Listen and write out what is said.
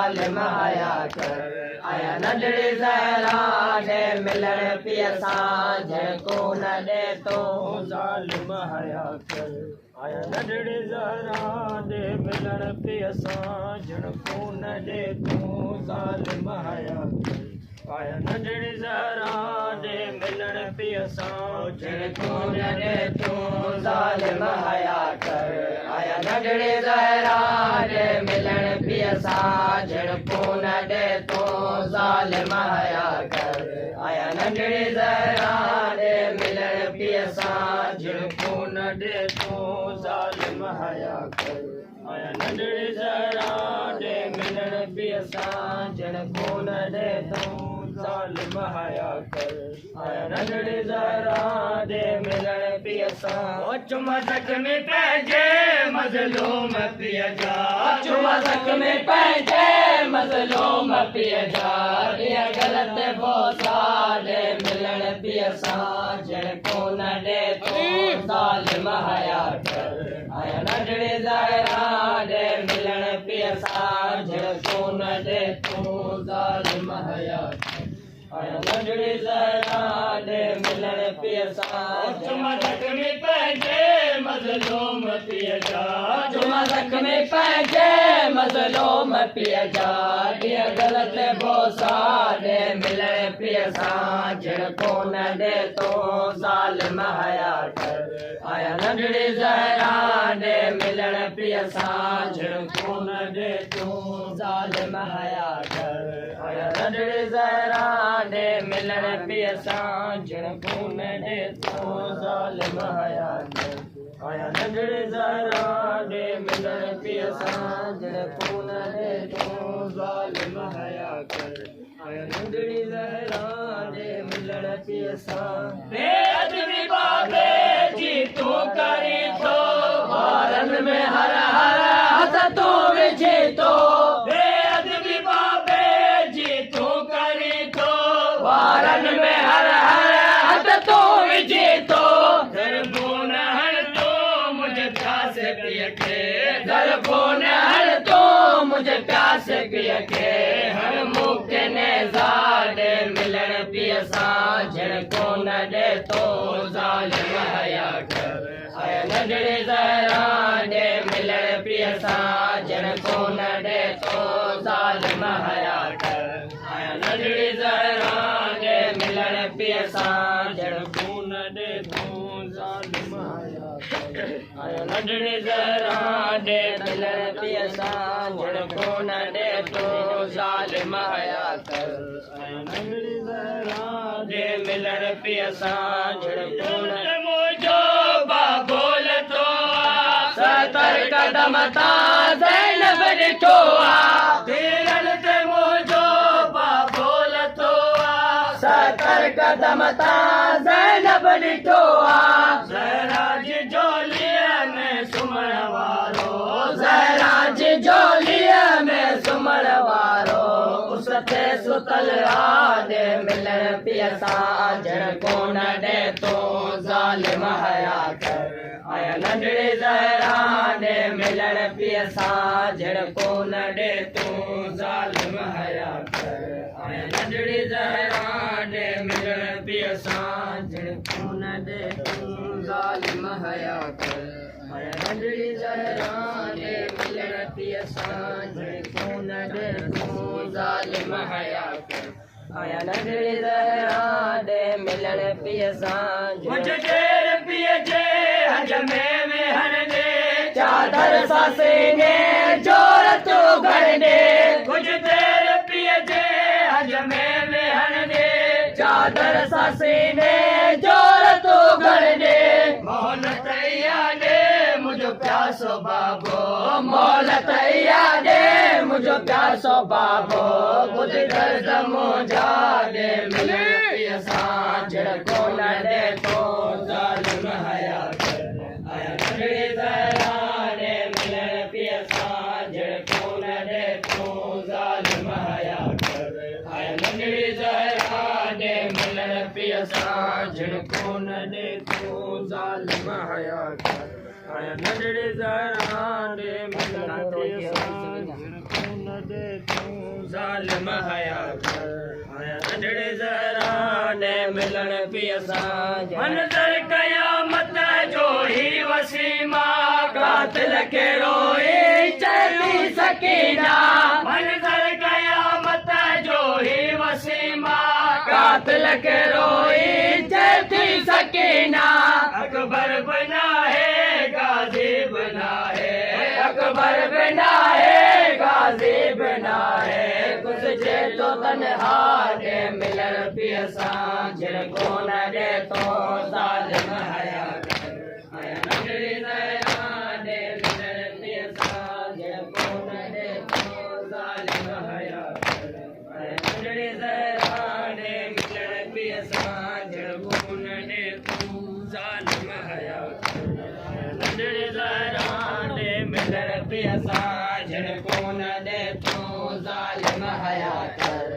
ज़ालिम हया कर आया नंढड़ी ज़हरा ॾे मिलण पीअ सां झिड़को न ॾे तो ज़ालिम हया कर आया नंढड़ी ज़हरा ॾे मिलण पीअ सां झिड़को न ॾे तूं ज़ालिम हया कर आया नंढड़ी ज़हरा ॾे मिलण पीअ सां झिड़को न ॾे तूं ज़ालिम हया कर आया नंढड़ी ज़हरा ॾे मिलण पीअ सां झिड़को न ॾे तूं ज़ालिम हया कर आया नंढड़ी ज़हरा ॾे मिलण पीअ सां झिड़को न ॾे तूं ज़ालिम हया कर आया नंढड़ी ज़हरा ॾे मिलण पीअ सां झिड़को न ॾे तूं ज़ालिम हया कर आया नंढड़ी ज़हरा ॾे मिलण पीअ सां चुमा ज़ख्म पंहिंजे मज़लूम पीअ जा चुमा ज़ख्म पंहिंजे मज़लूम पीअ जा ॾिय ग़लति बोसा ॾे मिलण पीअ सां झिड़को न ॾे तूं ज़ालिम हया कर आया नंढड़ी ज़हरा ॾे मिलण पीअ सां झिड़को न ॾे तूं ज़ालिम हया कर आया नंढड़ी ज़हरा ॾे मिलण पीअ सां चुमा ज़ख्म पंहिंजे मज़लूम पीअ जा चुमा ज़ख्म पंहिंजे मज़लूम पीअ जा ॾिय ग़लति बोसा ॾे मिलण पीअ सां झिड़को न ॾे तूं ज़ालिम हया कर आया नंढड़ी ज़हरा ॾे मिलण पीअ सां झिड़को न ॾे तूं ज़ालिम हया कर आया नंढड़ी ज़हरा ॾे मिलण पीअ सां झिड़को न ॾे तूं ज़ालिम हया कर आया नंढड़ी ज़हरा ॾे मिलण पीअ सां झिड़को न ॾे तूं ज़ालिम हया कर आया नंढड़ी ज़हरा ॾे मिलण पीअ सां बेअदबी बाबे जी तूं करी थो वारनि में हर हर हथ तूं विझी थो बेअदबी बाबे जी तूं करी थो वारनि में हर हर हथ तूं विझी थो ज़रबो न हण तूं मुंहिंजे प्यासे पीअ खे ज़रबो न हण तूं मुंहिंजे प्यासे पीअ खे हर मूंखे नेज़ा ॾे मिलण पीअ सां झिड़को न ॾे तूं ज़ालिम हया कर आया नंढड़ी ज़हरा ॾे मिलण पीअ सां झिड़को न ॾे तूं ज़ालिम हया कर आया नंढड़ी ज़हरा ॾे मिलण पीअ सां झिड़को न ॾे तूं ज़ालिम हया कर आया नंढड़ी ज़हरा ॾे मिलण पीअ सां झिड़को न ॾे तूं ज़ालिम हया कर आया नंढड़ी ज़हरा ॾे मिलण पीअ सां झिड़को न मुंहिंजो बाबोल थो 70 कदम तां ज़ैनब ॾिठो आ तेरल ते मुंहिंजो बाबोल थो 70 कदम तां ज़ैनब ॾिठो आ ज़हरा जी झोलीअ में सुम्हण वारो ज़हरा जी झोलीअ में सुम्हण वारो उस ते सुतल आ ॾे मिलण पीअ सां झिड़को न ॾे तूं ज़ालिम हया कर आया नंढड़ी ज़हरा ॾे मिलण पीअ सां झिड़को न ॾे तूं ज़ालिम हया कर आया नंढड़ी ज़हरा ॾे मिलण पीअ सां झिड़को न ॾे तूं ज़ालिम हया कर आया नंढड़ी ज़हरा ॾे मिलण पीअ सां झिड़को न ॾे तूं ज़ालिम हया कर आया नंढड़ी ज़हरा ॾे मिलण पीअ सां मुंहिंजे देर पीअ जे हज में वेहण ॾे चादर सां सीने जोर तूं घड़ ॾे कुझु देर पीअ जे हज में वेहण ॾे चादर सां सीने जोर तूं घड़ ॾे मोहलत इहा ॾे मुंहिंजो प्यासो बाबो मोहलत इहा ॾे मुंहिंजो प्यासो बाबो ॿुध दर्द मुंहिंजा ॾे मिलण पीअ सां झिड़को न ॾे तूं ज़ालिम हया कर आया नंढड़ी ज़हरा ॾे मिलण पीअ सां झिड़को न ॾे तूं ज़ालिम हया कर आया नंढड़ी ज़हरा ॾे मिलण पीअ सां झिड़को को न दे तू ज़ालिम हया कर आया नंढड़े ज़रा दे मिलन पियसां जिनको न दे तू ज़ालिम हया कर आया नंढड़े ज़रा दे मिलन पियसां मंज़र क़यामत जो ही वसीमा कातिल के रोई चली सकीना मंज़र क़यामत जो ही वसीमा कातिल के रोई चली सकीना अकबर बना है गाजी बना है अकबर बना है गाजी बना है कुछ जे तो तन्हा दे मिलन पियसां जिनको न दे तो ज़ालिम हया कर आया नंढड़ी ज़रा दे मिलन पियसां जिनको न दे तो ज़ालिम हया कर आया नंढड़ी ज़रा दे मिलन पियसां जिनको न दे तो ज़ालिम हया कर आया नंढड़ी ज़रा दे मिलन पियसां जिनको न दे तो ज़ालिम हया कर